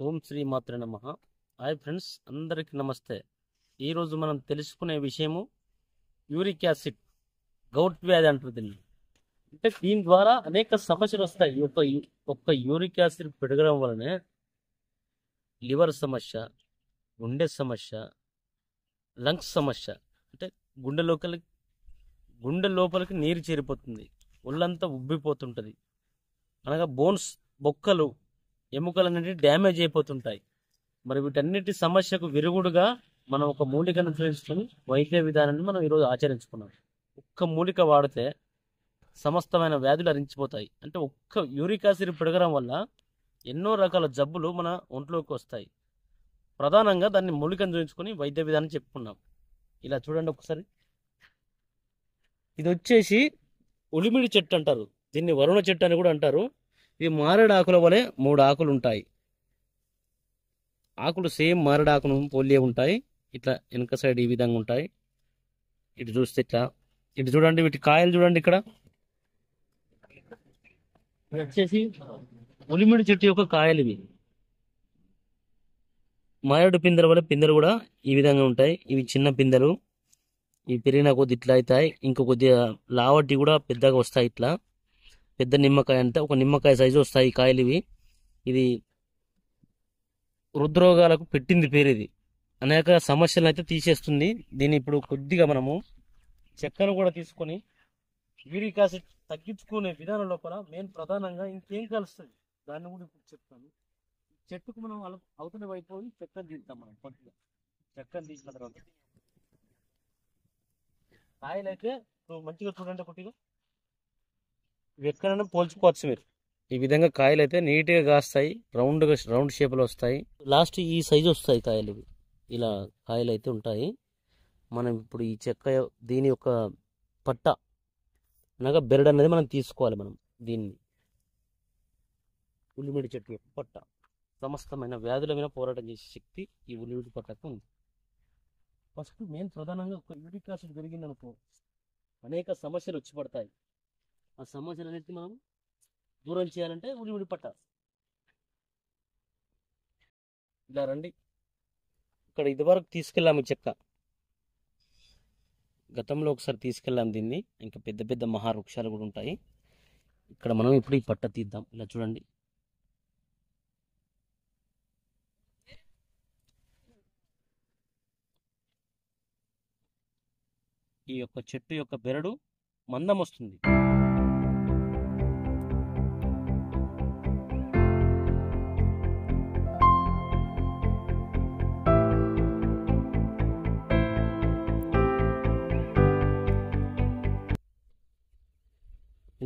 ఓం శ్రీ మాత్రే నమః. Hi friends, అందరికీ నమస్తే. ఈరోజు మనం తెలుసుకునే విషయము యూరిక్ యాసిడ్, గౌట్ వ్యాధి అంటారు దీన్ని. అంటే దీని ద్వారా అనేక సమస్యలు వస్తాయి. ఒక్క యూరిక్ యాసిడ్ పెరగడం వలనే లివర్ సమస్య, గుండె సమస్య, లంగ్స్ సమస్య. అంటే గుండె లోపలికి నీరు చేరిపోతుంది, ఒళ్ళంతా ఉబ్బిపోతుంటుంది. అనగా బోన్స్, బొక్కలు, ఎముకలు అనేవి డ్యామేజ్ అయిపోతుంటాయి. మరి వీటన్నిటి సమస్యకు విరుగుడుగా మనం ఒక మూలికను ఉపయోగించుకొని వైద్య విధానాన్ని మనం ఈరోజు ఆచరించుకున్నాం. ఒక్క మూలిక వాడితే సమస్తమైన వ్యాధులు అరించిపోతాయి. అంటే ఒక్క యూరిక్ యాసిడ్ పెరగడం వల్ల ఎన్నో రకాల జబ్బులు మన ఒంట్లోకి వస్తాయి. ప్రధానంగా దాన్ని మూలికను చూపించుకొని వైద్య విధానం చెప్పుకున్నాం. ఇలా చూడండి ఒకసారి. ఇది వచ్చేసి ఉలిమిడి చెట్టు అంటారు, దీన్ని వరుణ చెట్టు అని కూడా అంటారు. ఇది మారేడు ఆకుల వలె 3 ఆకులు ఉంటాయి. ఆకులు సేమ్ మారేడు ఆకును పోలియే ఉంటాయి. ఇట్లా వెనక సైడ్ ఈ విధంగా ఉంటాయి. ఇటు చూస్తే ఇటు చూడండి, వీటి కాయలు చూడండి. ఇక్కడ ఇవి వచ్చేసి ఉలిమిడి చెట్టు యొక్క కాయలు. ఇవి మారేడు పిందెల వల్ల పిందెలు కూడా ఈ విధంగా ఉంటాయి. ఇవి చిన్న పిందెలు, ఇవి పెరిగిన కొద్ది ఇట్లా అవుతాయి. ఇంకో కొద్దిగా లావటి కూడా పెద్దగా వస్తాయి. ఇట్లా పెద్ద నిమ్మకాయ అంటే ఒక నిమ్మకాయ సైజు వస్తాయి ఈ కాయలు. ఇది హృద్రోగాలకు పెట్టింది పేరు. ఇది అనేక సమస్యలను అయితే తీసేస్తుంది. దీన్ని ఇప్పుడు కొద్దిగా మనము చెక్కను కూడా తీసుకొని యూరిక్ యాసిడ్ తగ్గించుకునే విధానం లోపల ప్రధానంగా ఇంకేం కలుస్తుంది దాన్ని కూడా ఇప్పుడు చెప్తాను. చెట్టుకు మనం అవతల వైపు చెక్కను తీస్తాం. మనం కొద్దిగా చెక్కను తీసిన తర్వాత కాయలు అయితే మంచిగా చూడండి. కొద్దిగా ఎక్కడైనా పోల్చుకోవచ్చు మీరు. ఈ విధంగా కాయలు అయితే నీట్గా కాస్తాయి, రౌండ్ షేప్లో వస్తాయి. లాస్ట్ ఈ సైజు వస్తాయి కాయలు. ఇలా కాయలు అయితే ఉంటాయి. మనం ఇప్పుడు ఈ చెక్క దీని యొక్క పట్ట అనగా బెరడు అనేది మనం తీసుకోవాలి. మనం దీన్ని ఉల్లిమిడి చెట్టు యొక్క పట్ట సమస్తమైన వ్యాధుల మీద పోరాటం చేసే శక్తి ఈ ఉల్లిమిడి పట్టకు ఉంది. ఫస్ట్ ప్రధానంగా ఒక యూరిక్ యాసిడ్ పెరిగిందనుకో అనేక సమస్యలు వచ్చి పడతాయి. ఆ సమస్యలన్నిటిని మనం దూరం చేయాలంటే ఉలిమిడి పట్ట. ఇలా రండి. ఇక్కడ ఇదివరకు తీసుకెళ్ళాము చెక్క, గతంలో ఒకసారి తీసుకెళ్ళాము దీన్ని. ఇంకా పెద్ద పెద్ద మహావృక్షాలు కూడా ఉంటాయి. ఇక్కడ మనం ఇప్పుడు ఈ పట్ట తీద్దాం. ఇలా చూడండి. ఈ యొక్క చెట్టు యొక్క బెరడు మందం వస్తుంది.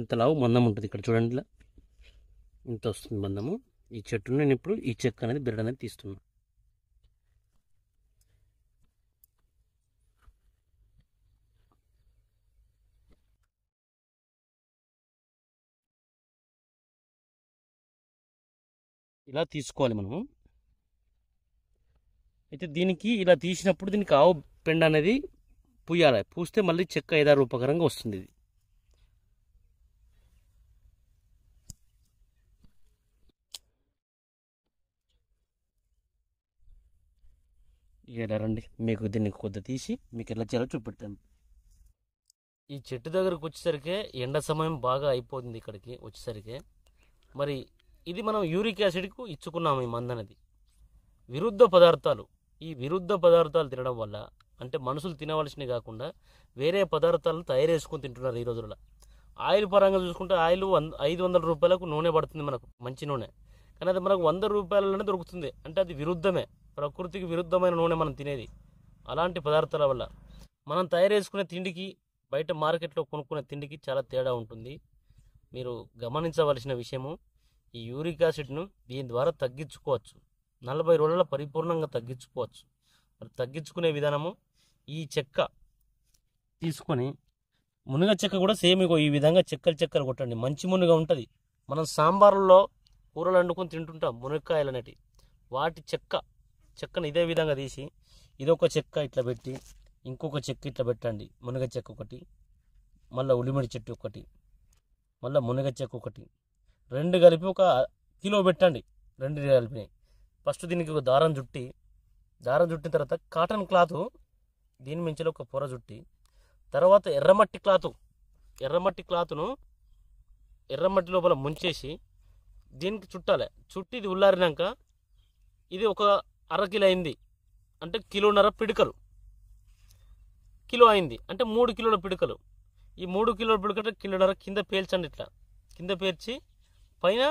ఇంతలావు మందం ఉంటుంది. ఇక్కడ చూడండి, ఇలా ఇంత వస్తుంది మందము. ఈ చెట్టును నేను ఇప్పుడు ఈ చెక్క అనేది బెరడు అనేది తీస్తున్నాను. ఇలా తీసుకోవాలి మనము. అయితే దీనికి ఇలా తీసినప్పుడు దీనికి ఆవు పెండ అనేది పూయాలి. పూస్తే మళ్ళీ చెక్క ఏదో రూపకరంగా వస్తుంది. ఇది ఇలా రండి, మీకు దీన్ని కొద్దిగా తీసి మీకు ఎలా చేయాలో చూపెడతాను. ఈ చెట్టు దగ్గరకు వచ్చేసరికి ఎండ సమయం బాగా అయిపోతుంది. ఇక్కడికి వచ్చేసరికి మరి ఇది మనం యూరిక్ యాసిడ్కు ఇచ్చుకున్నాము ఈ మందు అనేది. ఈ విరుద్ధ పదార్థాలు తినడం వల్ల, అంటే మనుషులు తినవలసినవి కాకుండా వేరే పదార్థాలను తయారు చేసుకొని తింటున్నారు ఈ రోజుల్లో. ఆయిల్ పరంగా చూసుకుంటే ఆయిల్ 500 రూపాయలకు నూనె పడుతుంది మనకు, మంచి నూనె. కానీ అది మనకు 100 రూపాయలలోనే దొరుకుతుంది. అంటే అది విరుద్ధమే, ప్రకృతికి విరుద్ధమైన నూనె మనం తినేది. అలాంటి పదార్థాల వల్ల మనం తయారు చేసుకునే తిండికి బయట మార్కెట్లో కొనుక్కునే తిండికి చాలా తేడా ఉంటుంది. మీరు గమనించవలసిన విషయము, ఈ యూరిక్ యాసిడ్ను దీని ద్వారా తగ్గించుకోవచ్చు. 40 రోజుల్లో పరిపూర్ణంగా తగ్గించుకోవచ్చు. మరి తగ్గించుకునే విధానము, ఈ చెక్క తీసుకొని మునగ చెక్క కూడా సేమ్ ఈ విధంగా చెక్కలు కొట్టండి. మంచి మునగ ఉంటుంది. మనం సాంబార్లో కూరలు వండుకొని తింటుంటాం మునక్కాయలు అనేటివి. వాటి చెక్కను ఇదే విధంగా తీసి ఇదొక చెక్క ఇట్లా పెట్టి, ఇంకొక చెక్క ఇట్లా పెట్టండి. మునగ చెక్క ఒకటి, మళ్ళీ ఉల్లిమిడి చెట్టు ఒకటి, మళ్ళీ మునగ చెక్క ఒకటి, 2 కలిపి 1 కిలో పెట్టండి. 2 కలిపినాయి. ఫస్ట్ దీనికి ఒక దారం చుట్టిన తర్వాత కాటన్ క్లాత్ దీని మించిలో ఒక పొర చుట్టి, తర్వాత ఎర్రమట్టి క్లాత్ను ఎర్రమట్టి లోపల ముంచేసి దీనికి చుట్టాలి. చుట్టి ఇది ఉల్లారినాక ఇది ఒక అరకిలో అయింది అంటే కిలోన్నర పిడికలు, కిలో అయింది అంటే 3 కిలోల పిడికలు. ఈ 3 కిలోల పిడికలు కిలోన్నర కింద పేల్చండి. ఇట్లా కింద పేర్చి పైన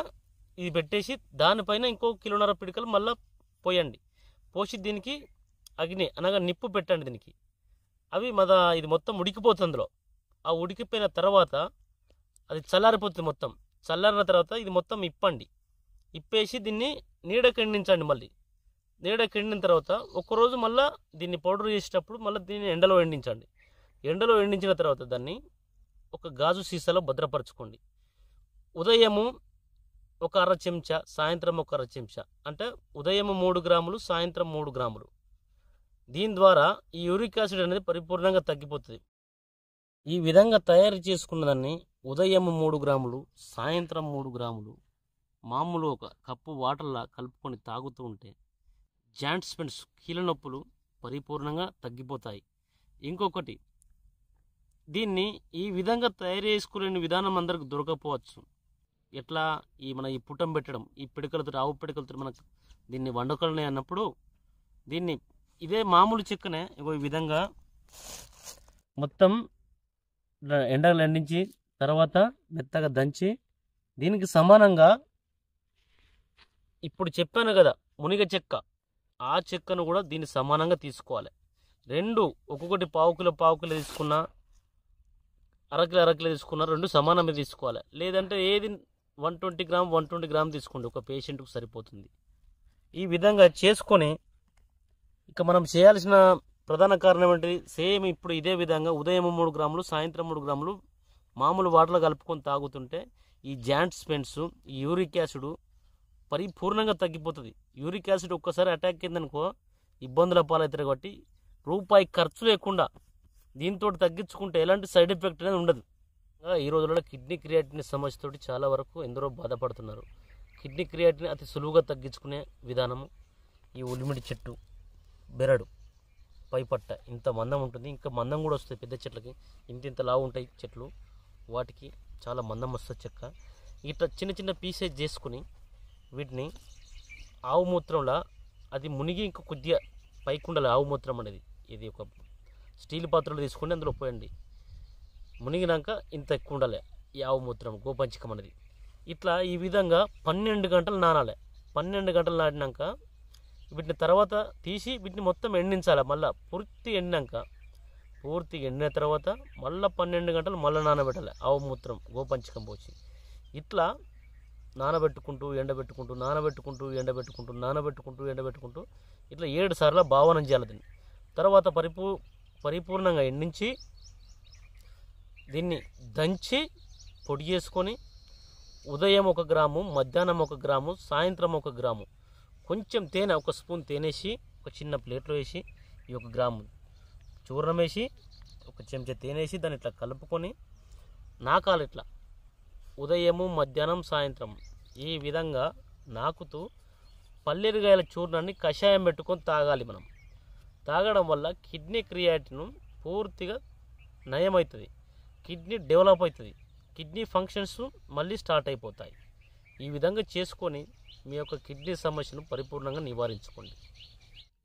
ఇది పెట్టేసి దానిపైన ఇంకో కిలోన్నర పిడికలు మళ్ళీ పోయండి. పోసి దీనికి అగ్ని అనగా నిప్పు పెట్టండి దీనికి. అవి ఇది మొత్తం ఉడికిపోతుంది అందులో. ఆ ఉడికిపోయిన తర్వాత అది చల్లారిపోతుంది. మొత్తం చల్లారిన తర్వాత ఇది మొత్తం ఇప్పేసి దీన్ని నీడకి ఎండించండి. మళ్ళీ నీడకి ఎండిన తర్వాత ఒక్కరోజు మళ్ళీ దీన్ని పౌడర్ చేసేటప్పుడు మళ్ళీ దీన్ని ఎండలో ఎండించండి. ఎండలో ఎండించిన తర్వాత దాన్ని ఒక గాజు సీసాలో భద్రపరచుకోండి. ఉదయము ఒక అర చెంచా, సాయంత్రం ఒక అర చెంచా, అంటే ఉదయం 3 గ్రాములు, సాయంత్రం 3 గ్రాములు. దీని ద్వారా ఈ యూరిక్ యాసిడ్ అనేది పరిపూర్ణంగా తగ్గిపోతుంది. ఈ విధంగా తయారు చేసుకున్న దాన్ని ఉదయం 3 గ్రాములు, సాయంత్రం 3 గ్రాములు మామూలు ఒక కప్పు వాటర్లా కలుపుకొని తాగుతూ ఉంటే జాయింట్స్ పెయిన్స్, కీళ్ళ నొప్పులు పరిపూర్ణంగా తగ్గిపోతాయి. ఇంకొకటి, దీన్ని ఈ విధంగా తయారు చేసుకునే విధానం అందరికి దొరకపోవచ్చు. ఎట్లా మన ఈ పుటం పెట్టడం, ఈ పిడకలతో, ఆవు పిడకలతో మనకు దీన్ని వండుకోవాలని అన్నప్పుడు దీన్ని ఇదే మామూలు చెక్కనే ఈ విధంగా మొత్తం ఎండలు ఎండించి తర్వాత మెత్తగా దంచి దీనికి సమానంగా ఇప్పుడు చెప్పాను కదా మునిగ చెక్క, ఆ చెక్కను కూడా దీన్ని సమానంగా తీసుకోవాలి. రెండు ఒక్కొక్కటి పావు కిలో తీసుకున్నా, అరకిలో తీసుకున్నా, రెండు సమానమే తీసుకోవాలి. లేదంటే ఏది 120 గ్రామ్ తీసుకోండి, ఒక పేషెంట్కు సరిపోతుంది. ఈ విధంగా చేసుకొని ఇక మనం చేయాల్సిన ప్రధాన కారణం ఏంటి? సేమ్ ఇప్పుడు ఇదే విధంగా ఉదయం 3 గ్రాములు, సాయంత్రం 3 గ్రాములు మామూలు వాటర్లో కలుపుకొని తాగుతుంటే ఈ జాయింట్స్ పెయిన్స్, ఈ యూరిక్ యాసిడ్ పరిపూర్ణంగా తగ్గిపోతుంది. యూరిక్ యాసిడ్ ఒక్కసారి అటాక్ అయిందనుకో ఇబ్బందుల పాలవుతారు. కాబట్టి రూపాయి ఖర్చు లేకుండా దీంతో తగ్గించుకుంటే ఎలాంటి సైడ్ ఎఫెక్ట్ అనేది ఉండదు. ఈ రోజుల్లో కిడ్నీ క్రియాటిన్ సమస్యతోటి చాలా వరకు ఎందరో బాధపడుతున్నారు. కిడ్నీ క్రియాటిన్ అతి సులువుగా తగ్గించుకునే విధానము ఈ ఉల్లిమిడి చెట్టు, బెరడు, పైపట్ట ఇంత మందం ఉంటుంది. ఇంకా మందం కూడా వస్తుంది పెద్ద చెట్లకి, ఇంత లావు ఉంటాయి చెట్లు, వాటికి చాలా మందం వస్తుంది చెక్క. ఇట్లా చిన్న చిన్న పీసెస్ చేసుకుని వీటిని ఆవు మూత్రంలో అది మునిగి ఇంకా కొద్దిగా పైకి ఉండాలి. ఆవు మూత్రం అనేది ఇది ఒక స్టీల్ పాత్రలో తీసుకొని అందులో పోయండి. మునిగినాక ఇంత ఎక్కువ ఉండాలి ఈ ఆవు మూత్రం, గోపంచకం అనేది. ఇట్లా ఈ విధంగా 12 గంటలు నానాలి. 12 గంటలు నాటినాక వీటిని తర్వాత తీసి వీటిని మొత్తం ఎండించాలి. మళ్ళీ పూర్తి ఎండిన తర్వాత మళ్ళీ 12 గంటలు మళ్ళీ నానబెట్టాలి ఆవు మూత్రం, గోపంచకం పోసి. ఇట్లా నానబెట్టుకుంటూ ఇట్లా 7 సార్లు భావనం చేయాలి దీన్ని. తర్వాత పరిపూర్ణంగా ఎండించి దీన్ని దంచి పొడి చేసుకొని ఉదయం 1 గ్రాము, మధ్యాహ్నం 1 గ్రాము, సాయంత్రం 1 గ్రాము, కొంచెం తేనె, 1 స్పూన్ తేనేసి ఒక చిన్న ప్లేట్లో వేసి ఈ 1 గ్రాము చూర్ణం వేసి 1 చెంచా తేనేసి దాన్ని ఇట్లా కలుపుకొని నాకాలి. ఇట్లా ఉదయము, మధ్యాహ్నం, సాయంత్రం ఈ విధంగా నాకుతూ పల్లెరుగాయల చూర్ణాన్ని కషాయం పెట్టుకొని తాగాలి. మనం తాగడం వల్ల కిడ్నీ క్రియాటిన్ పూర్తిగా నయమవుతుంది, కిడ్నీ డెవలప్ అవుతుంది, కిడ్నీ ఫంక్షన్స్ మళ్ళీ స్టార్ట్ అయిపోతాయి. ఈ విధంగా చేసుకొని మీ యొక్క కిడ్నీ సమస్యను పరిపూర్ణంగా నివారించుకోండి.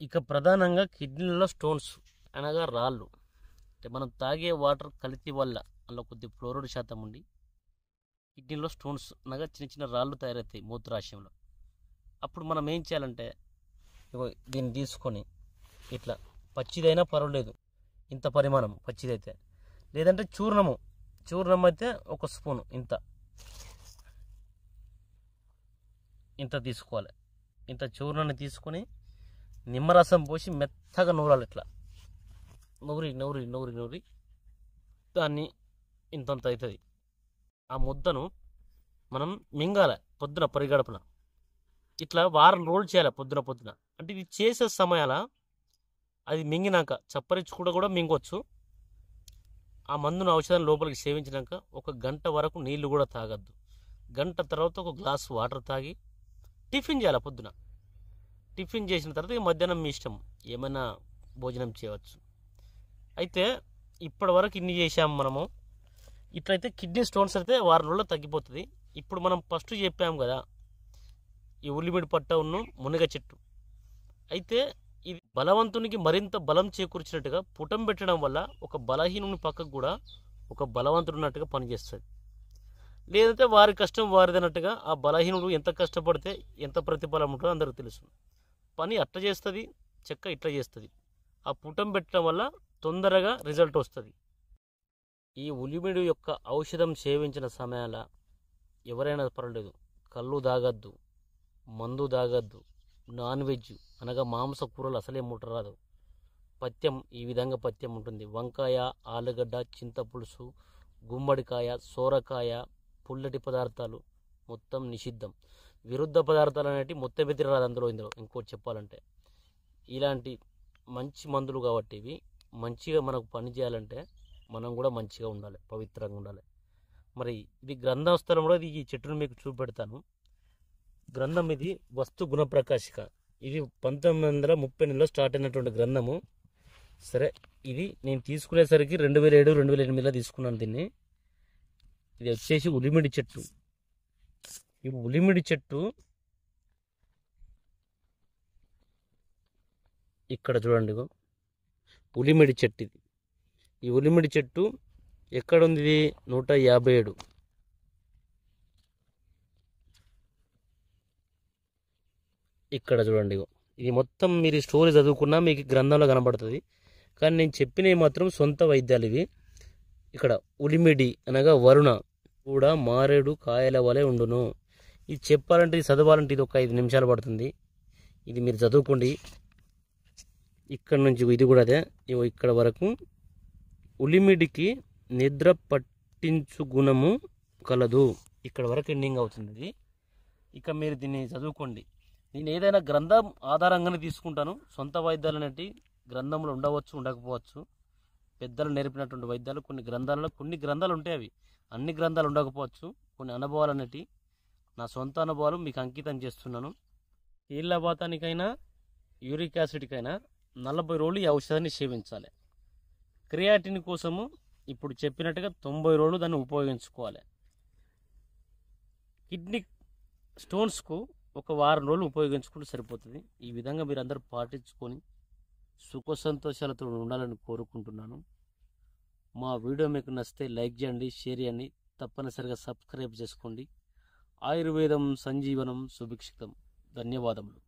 ఇక ప్రధానంగా కిడ్నీలలో స్టోన్స్ అనగా రాళ్ళు, అంటే మనం తాగే వాటర్ కల్తీ వల్ల అందులో కొద్ది ఫ్లోరైడ్ శాతం ఉండి కిడ్నీలో స్టోన్స్ అనగా చిన్న చిన్న రాళ్ళు తయారవుతాయి మూత్రాశయంలో. అప్పుడు మనం ఏం చేయాలంటే దీన్ని తీసుకొని ఇట్లా పచ్చిదైనా పర్వాలేదు, ఇంత పరిమాణం పచ్చిదైతే, లేదంటే చూర్ణం అయితే 1 స్పూను ఇంత తీసుకోవాలి. ఇంత చూర్ణాన్ని తీసుకొని నిమ్మరసం పోసి మెత్తగా నూరాలి. ఇట్లా నూరి దాన్ని ఇంతంత అవుతుంది. ఆ ముద్దను మనం మింగాలి పొద్దున పరిగడపున. ఇట్లా వారం రోజులు చేయాలి పొద్దున. అంటే ఇది చేసే సమయాల అది మింగినాక చప్పరించుకుంటూ కూడా మింగొచ్చు. ఆ మందును ఔషధం లోపలికి సేవించినాక 1 గంట వరకు నీళ్లు కూడా తాగద్దు. గంట తర్వాత 1 గ్లాసు వాటర్ తాగి టిఫిన్ చేయాలి పొద్దున. టిఫిన్ చేసిన తర్వాత ఇక మధ్యాహ్నం మీ ఇష్టం ఏమైనా భోజనం చేయవచ్చు. అయితే ఇప్పటి వరకు ఇన్ని చేసాము మనము. ఇట్లయితే కిడ్నీ స్టోన్స్ అయితే వారం రోజుల్లో తగ్గిపోతుంది. ఇప్పుడు మనం ఫస్ట్ చెప్పాము కదా ఈ ఉల్లిమిడి పట్ట ఉన్న మునగ చెట్టు. అయితే ఇది బలవంతునికి మరింత బలం చేకూర్చినట్టుగా పుటం పెట్టడం వల్ల ఒక బలహీనుని పక్కకు కూడా ఒక బలవంతుడు ఉన్నట్టుగా పనిచేస్తుంది. లేదంటే వారి కష్టం వారిదన్నట్టుగా ఆ బలహీనుడు ఎంత కష్టపడితే ఎంత ప్రతిఫలం ఉంటుందో అందరికీ తెలుసు. పని అట్లా చేస్తుంది, చెక్క ఇట్లా చేస్తుంది. ఆ పుటం పెట్టడం వల్ల తొందరగా రిజల్ట్ వస్తుంది. ఈ ఉలిమిడి యొక్క ఔషధం సేవించిన సమయాల ఎవరైనా పర్వాలేదు, కళ్ళు తాగద్దు, మందు తాగద్దు, నాన్ వెజ్ అనగా మాంస కూరలు అసలే ముట్టరాదు. పథ్యం ఈ విధంగా పథ్యం ఉంటుంది. వంకాయ, ఆలుగడ్డ, చింతపులుసు, గుమ్మడికాయ, సోరకాయ, పుల్లటి పదార్థాలు మొత్తం నిషిద్ధం. విరుద్ధ పదార్థాలు అనేటివి మొత్తం వెతిరాదు ఇందులో ఇంకోటి చెప్పాలంటే. ఇలాంటి మంచి మందులు కాబట్టి ఇవి మంచిగా మనకు పని చేయాలంటే మనం కూడా మంచిగా ఉండాలి, పవిత్రంగా ఉండాలి. మరి ఇది గ్రంథం స్థలంలో ఈ చెట్టును మీకు చూపెడతాను. గ్రంథం ఇది వస్తు గుణప్రకాశిక. ఇది 1930లో స్టార్ట్ అయినటువంటి గ్రంథము. సరే, ఇది నేను తీసుకునేసరికి 2007-2008లో తీసుకున్నాను దీన్ని. ఇది వచ్చేసి ఉలిమిడి చెట్టు. ఈ ఉలిమిడి చెట్టు ఇక్కడ చూడండి, ఉలిమిడి చెట్టు ఇది. ఈ ఉలిమిడి చెట్టు ఎక్కడుంది? ఇది 157. ఇక్కడ చూడండి, ఇది మొత్తం మీరు స్టోరీ చదువుకున్నా మీకు గ్రంథంలో కనబడుతుంది. కానీ నేను చెప్పినవి మాత్రం సొంత వైద్యాలు ఇవి. ఇక్కడ ఉలిమిడి అనగా వరుణ కూడా మారేడు కాయల వలె ఉండును. ఇది చెప్పాలంటే, ఇది చదవాలంటే ఇది ఒక 5 నిమిషాలు పడుతుంది. ఇది మీరు చదువుకోండి. ఇక్కడ నుంచి ఇది కూడా అదే, ఇక్కడ వరకు. ఉలిమిడికి నిద్ర పట్టించు గుణము కలదు. ఇక్కడ వరకు ఎండింగ్ అవుతుంది ఇది. ఇక మీరు దీన్ని చదువుకోండి. నేను ఏదైనా గ్రంథం ఆధారంగానే తీసుకుంటాను. సొంత వైద్యాలు అనేవి గ్రంథంలో ఉండవచ్చు, ఉండకపోవచ్చు. పెద్దలు నేర్పినటువంటి వైద్యాలు కొన్ని గ్రంథాలు ఉంటాయి. అవి అన్ని గ్రంథాలు ఉండకపోవచ్చు. కొన్ని అనుభవాలు అనేవి నా సొంత అనుభవాలు మీకు అంకితం చేస్తున్నాను. కీళ్ళవాతానికైనా యూరిక్ యాసిడ్కైనా 40 రోజులు ఈ ఔషధాన్ని సేవించాలి. క్రియాటిన్ కోసము ఇప్పుడు చెప్పినట్టుగా 90 రోజులు దాన్ని ఉపయోగించుకోవాలి. కిడ్నీ స్టోన్స్కు ఒక వారం రోజులు ఉపయోగించుకుంటే సరిపోతుంది. ఈ విధంగా మీరు అందరూ పాటించుకొని సుఖ సంతోషాలతో ఉండాలని కోరుకుంటున్నాను. మా వీడియో మీకు నచ్చితే లైక్ చేయండి, షేర్ చేయండి, తప్పనిసరిగా సబ్స్క్రైబ్ చేసుకోండి. ఆయుర్వేదం సంజీవనం సుభిక్షితం. ధన్యవాదములు.